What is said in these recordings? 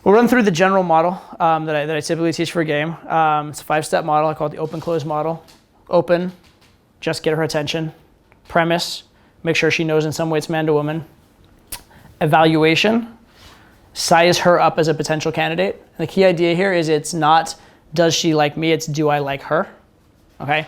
We'll run through the general model that I typically teach for a game. It's a 5-step model. I call it the open-close model. Open, just get her attention. Premise, make sure she knows in some way it's man to woman. Evaluation, size her up as a potential candidate. And the key idea here is it's not, does she like me? It's, do I like her? Okay.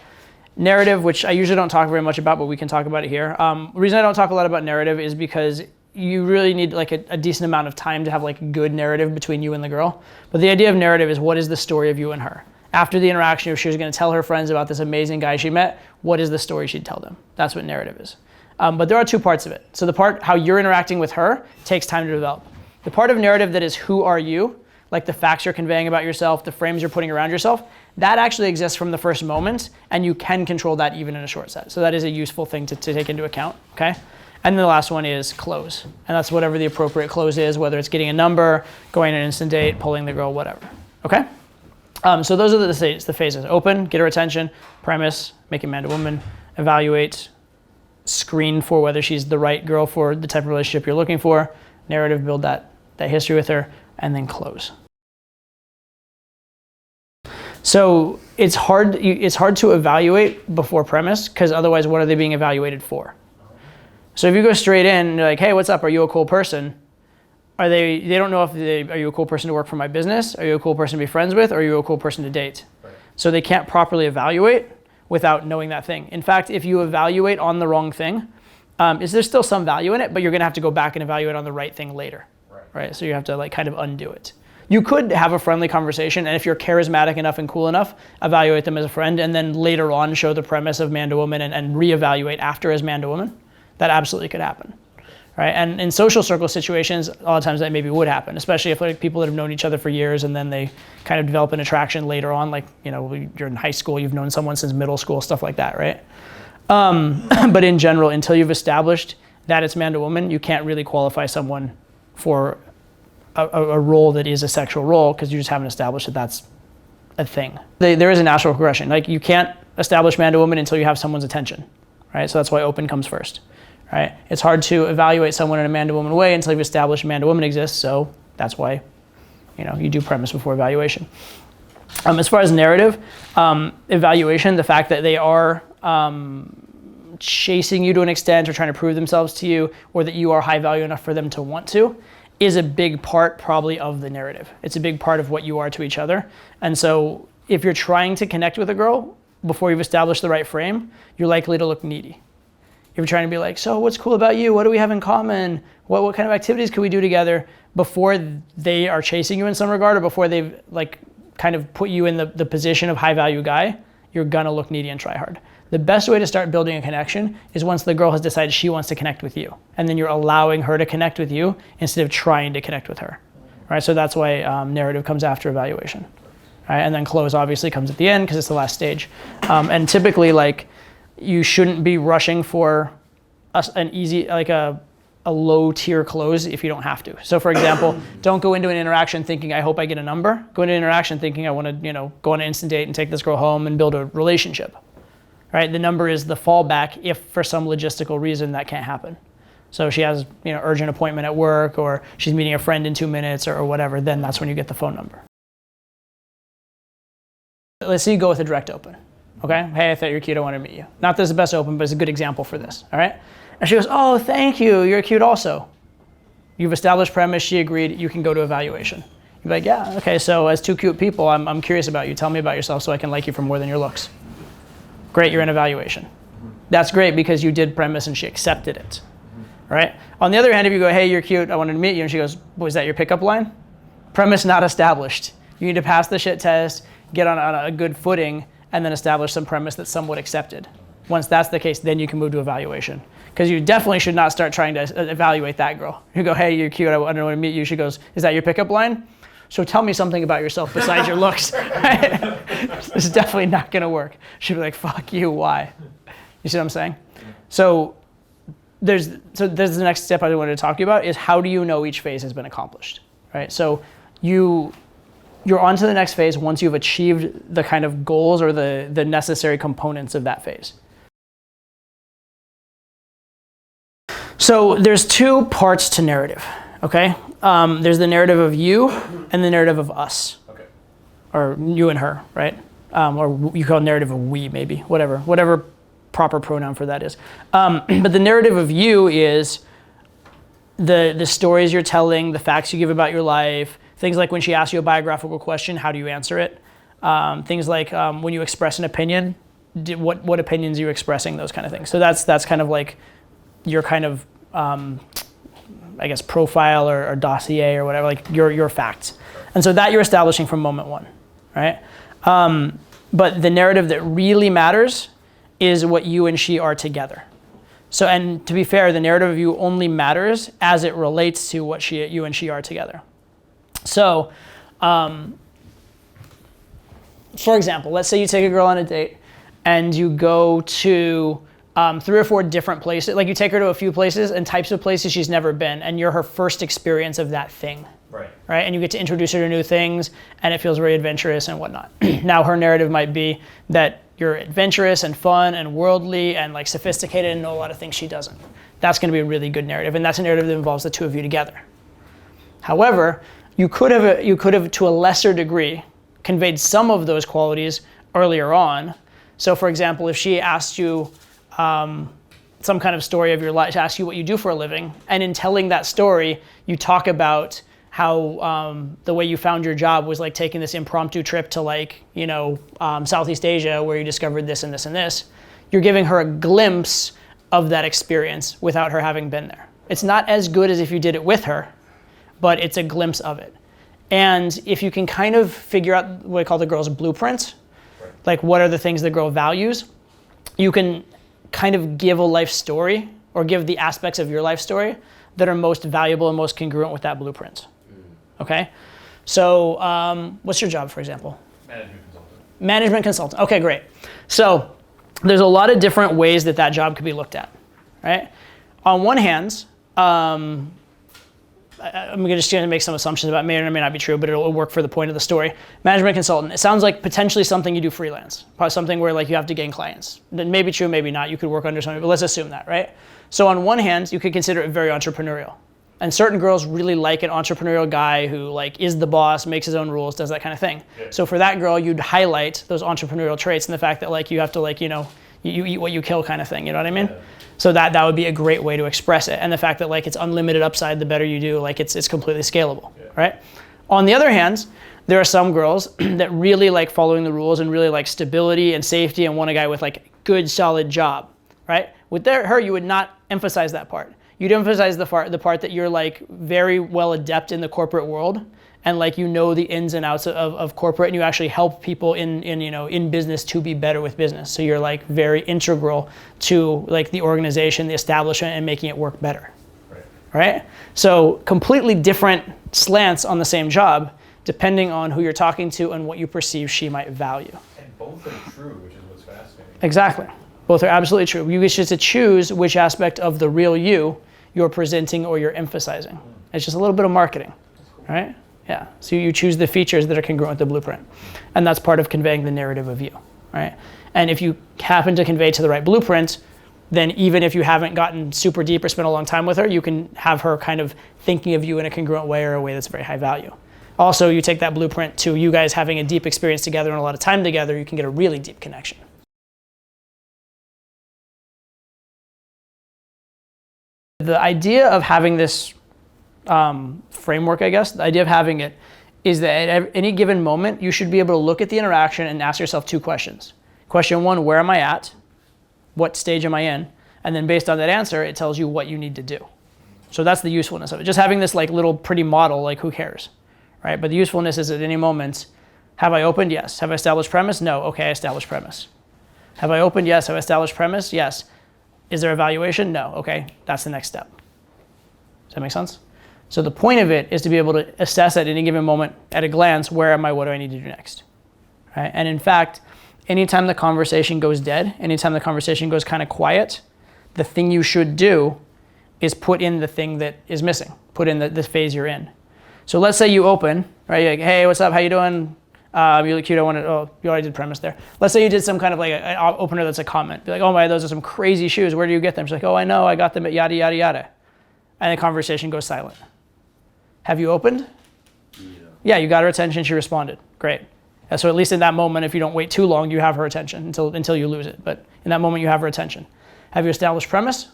Narrative, which I usually don't talk very much about, but we can talk about it here. The reason I don't talk a lot about narrative is because you really need like a decent amount of time to have like good narrative between you and the girl. But the idea of narrative is, what is the story of you and her? After the interaction, if she was going to tell her friends about this amazing guy she met, what is the story she'd tell them? That's what narrative is. But there are two parts of it. So the part, how you're interacting with her, takes time to develop. The part of narrative that is, who are you? Like the facts you're conveying about yourself, the frames you're putting around yourself, that actually exists from the first moment, and you can control that even in a short set. So that is a useful thing to take into account, okay? And then the last one is close. And that's whatever the appropriate close is, whether it's getting a number, going on an instant date, pulling the girl, whatever, okay? So those are the phases. Open, get her attention. Premise, make it man to woman. Evaluate, screen for whether she's the right girl for the type of relationship you're looking for. Narrative, build that history with her. And then close. So it's hard to evaluate before premise, because otherwise what are they being evaluated for? So if you go straight in and you're like, hey, what's up? Are you a cool person? They don't know if are you a cool person to work for my business? Are you a cool person to be friends with? Or are you a cool person to date? Right. So they can't properly evaluate without knowing that thing. In fact, if you evaluate on the wrong thing, there's still some value in it, but you're gonna have to go back and evaluate on the right thing later. Right? So you have to like kind of undo it. You could have a friendly conversation, and if you're charismatic enough and cool enough, evaluate them as a friend, and then later on show the premise of man to woman and reevaluate after as man to woman. That absolutely could happen, right? And in social circle situations, a lot of times that maybe would happen, especially if like people that have known each other for years and then they kind of develop an attraction later on, like, you know, you're in high school, you've known someone since middle school, stuff like that, right? But in general, until you've established that it's man to woman, you can't really qualify someone for a role that is a sexual role, because you just haven't established that that's a thing. There is a natural progression. Like, you can't establish man to woman until you have someone's attention, right? So that's why open comes first, right? It's hard to evaluate someone in a man to woman way until you've established man to woman exists. So that's why, you know, you do premise before evaluation. As far as narrative, evaluation, the fact that they are chasing you to an extent or trying to prove themselves to you, or that you are high value enough for them to want to, is a big part probably of the narrative. It's a big part of what you are to each other. And so if you're trying to connect with a girl before you've established the right frame, you're likely to look needy. If you're trying to be like, so what's cool about you? What do we have in common? What kind of activities could we do together? Before they are chasing you in some regard, or before they've like kind of put you in the position of high value guy, you're gonna look needy and try hard. The best way to start building a connection is once the girl has decided she wants to connect with you, and then you're allowing her to connect with you instead of trying to connect with her, right? So that's why narrative comes after evaluation, right? And then close obviously comes at the end because it's the last stage. And typically, like, you shouldn't be rushing for an easy, like a low tier close if you don't have to. So for example, don't go into an interaction thinking, I hope I get a number. Go into an interaction thinking, I want to, you know, go on an instant date and take this girl home and build a relationship. Right? The number is the fallback if for some logistical reason that can't happen. So she has, you know, urgent appointment at work, or she's meeting a friend in 2 minutes, or whatever, then that's when you get the phone number. Let's say you go with a direct open. Okay? Hey, I thought you're cute, I want to meet you. Not that it's the best open, but it's a good example for this. All right? And she goes, oh, thank you, you're cute also. You've established premise, she agreed, you can go to evaluation. You'd be like, yeah, okay, so as two cute people, I'm curious about you. Tell me about yourself so I can like you for more than your looks. Great, you're in evaluation. That's great because you did premise and she accepted it, right? On the other hand, if you go, hey, you're cute, I wanted to meet you, and she goes, was that your pickup line? Premise not established. You need to pass the shit test, get on a good footing, and then establish some premise that's somewhat accepted. Once that's the case, then you can move to evaluation. Because you definitely should not start trying to evaluate that girl. You go, hey, you're cute, I want to meet you. She goes, is that your pickup line? So tell me something about yourself besides your looks. This is definitely not gonna work. She'd be like, fuck you, why? You see what I'm saying? So there's the next step I wanted to talk to you about is, how do you know each phase has been accomplished, right? So you're on to the next phase once you've achieved the kind of goals or the necessary components of that phase. So there's two parts to narrative. Okay? There's the narrative of you and the narrative of us. Okay. Or you and her, right? Or you call it narrative of we, maybe, whatever proper pronoun for that is. But the narrative of you is the stories you're telling, the facts you give about your life, things like when she asks you a biographical question, how do you answer it? Things like when you express an opinion, what opinions are you expressing, those kind of things. So that's kind of like your kind of, I guess, profile or dossier or whatever, like your facts. And so that you're establishing from moment one, right? But the narrative that really matters is what you and she are together. So, and to be fair, the narrative of you only matters as it relates to what you and she are together. So, for example, let's say you take a girl on a date and you go to 3 or 4 different places. Like you take her to a few places and types of places she's never been, and you're her first experience of that thing. Right? And you get to introduce her to new things, and it feels very adventurous and whatnot. Now her narrative might be that you're adventurous and fun and worldly and like sophisticated and know a lot of things she doesn't. That's going to be a really good narrative, and that's a narrative that involves the two of you together. However, you could have to a lesser degree conveyed some of those qualities earlier on. So for example, if she asked you some kind of story of your life, to ask you what you do for a living, and in telling that story, you talk about how the way you found your job was like taking this impromptu trip to like, Southeast Asia where you discovered this and this and this, you're giving her a glimpse of that experience without her having been there. It's not as good as if you did it with her, but it's a glimpse of it. And if you can kind of figure out what I call the girl's blueprint, like what are the things the girl values, you can kind of give a life story or give the aspects of your life story that are most valuable and most congruent with that blueprint. Okay? So what's your job, for example? Management consultant. Management consultant. Okay, great. So there's a lot of different ways that job could be looked at, right? On one hand, I'm just going to make some assumptions about it. May or may not be true, but it'll work for the point of the story. Management consultant. It sounds like potentially something you do freelance. Probably something where like you have to gain clients. That may be true, maybe not. You could work under somebody, but let's assume that, right? So on one hand, you could consider it very entrepreneurial. And certain girls really like an entrepreneurial guy who like is the boss, makes his own rules, does that kind of thing. Yeah. So for that girl, you'd highlight those entrepreneurial traits and the fact that like you have to like, you eat what you kill kind of thing, you know what I mean? Yeah. So that would be a great way to express it. And the fact that like it's unlimited upside, the better you do, like it's completely scalable, right? On the other hand, there are some girls that really like following the rules and really like stability and safety and want a guy with like a good solid job, right? With her, you would not emphasize that part. You'd emphasize the part that you're like very well adept in the corporate world and like the ins and outs of corporate, and you actually help people in business to be better with business. So you're like very integral to like the organization, the establishment, and making it work better. Right? So completely different slants on the same job, depending on who you're talking to and what you perceive she might value. And both are true, which is what's fascinating. Exactly. Both are absolutely true. You get to choose which aspect of the real you're presenting or you're emphasizing. It's just a little bit of marketing, right? Yeah. So you choose the features that are congruent with the blueprint, and that's part of conveying the narrative of you, right? And if you happen to convey to the right blueprint, then even if you haven't gotten super deep or spent a long time with her, you can have her kind of thinking of you in a congruent way or a way that's very high value. Also, you take that blueprint to you guys having a deep experience together and a lot of time together, you can get a really deep connection. The idea of having this framework, I guess, the idea of having it is that at any given moment, you should be able to look at the interaction and ask yourself 2 questions. Question 1, where am I at? What stage am I in? And then based on that answer, it tells you what you need to do. So that's the usefulness of it. Just having this like little pretty model, like who cares, right? But the usefulness is at any moment, have I opened? Yes. Have I established premise? No. Okay, I established premise. Have I opened? Yes. Have I established premise? Yes. Is there evaluation? No. Okay, that's the next step. Does that make sense? So the point of it is to be able to assess at any given moment at a glance, where am I, what do I need to do next? Right? And in fact, anytime the conversation goes dead, anytime the conversation goes kind of quiet, the thing you should do is put in the thing that is missing, put in the phase you're in. So let's say you open, right? You're like, hey, what's up, how you doing? You look cute, you already did premise there. Let's say you did some kind of like an opener that's a comment. Be like, oh my, those are some crazy shoes. Where do you get them? She's like, oh, I know, I got them at yada, yada, yada. And the conversation goes silent. Have you opened? Yeah, you got her attention, she responded. Great. So at least in that moment, if you don't wait too long, you have her attention until you lose it. But in that moment, you have her attention. Have you established premise?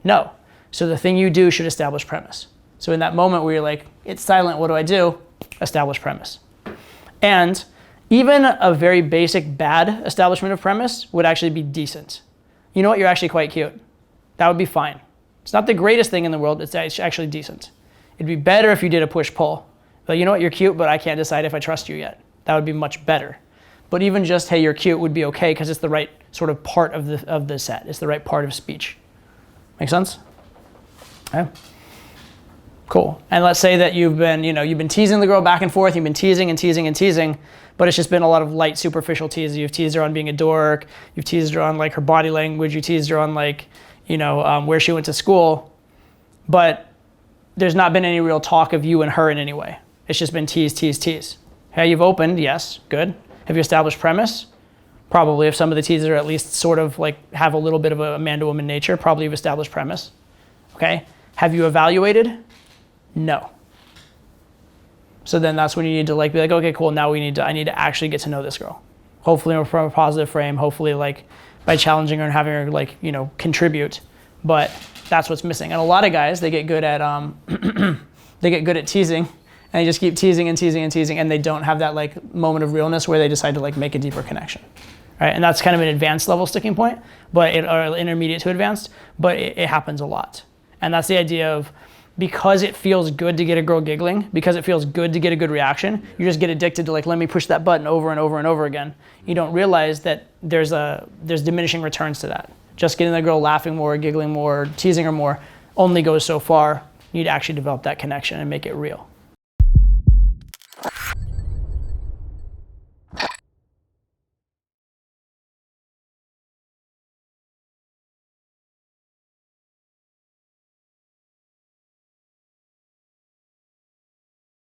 No. So the thing you do should establish premise. So in that moment where you're like, it's silent, what do I do? Establish premise. And even a very basic bad establishment of premise would actually be decent. You know what? You're actually quite cute. That would be fine. It's not the greatest thing in the world. It's actually decent. It'd be better if you did a push-pull. But you know what? You're cute, but I can't decide if I trust you yet. That would be much better. But even just, hey, you're cute would be okay because it's the right sort of part of the set. It's the right part of speech. Make sense? Okay. Cool. And let's say that you've been teasing the girl back and forth. You've been teasing and teasing and teasing, but it's just been a lot of light, superficial teasing. You've teased her on being a dork. You've teased her on like her body language. You teased her on like, where she went to school. But there's not been any real talk of you and her in any way. It's just been tease, tease, tease. Hey, you've opened. Yes. Good. Have you established premise? Probably. If some of the teasers are at least sort of like have a little bit of a man-to-woman nature, probably you've established premise. Okay. Have you evaluated? No. So then that's when you need to like be like, okay, cool. Now I need to actually get to know this girl. Hopefully from a positive frame. Hopefully like by challenging her and having her like contribute. But that's what's missing. And a lot of guys, they get good at teasing, and they just keep teasing and teasing and teasing, and they don't have that like moment of realness where they decide to like make a deeper connection. Right? And that's kind of an advanced level sticking point, or intermediate to advanced, but it happens a lot. And that's the idea of, because it feels good to get a girl giggling, because it feels good to get a good reaction, you just get addicted to like, let me push that button over and over and over again. You don't realize that there's diminishing returns to that. Just getting the girl laughing more, giggling more, teasing her more only goes so far. You need to actually develop that connection and make it real.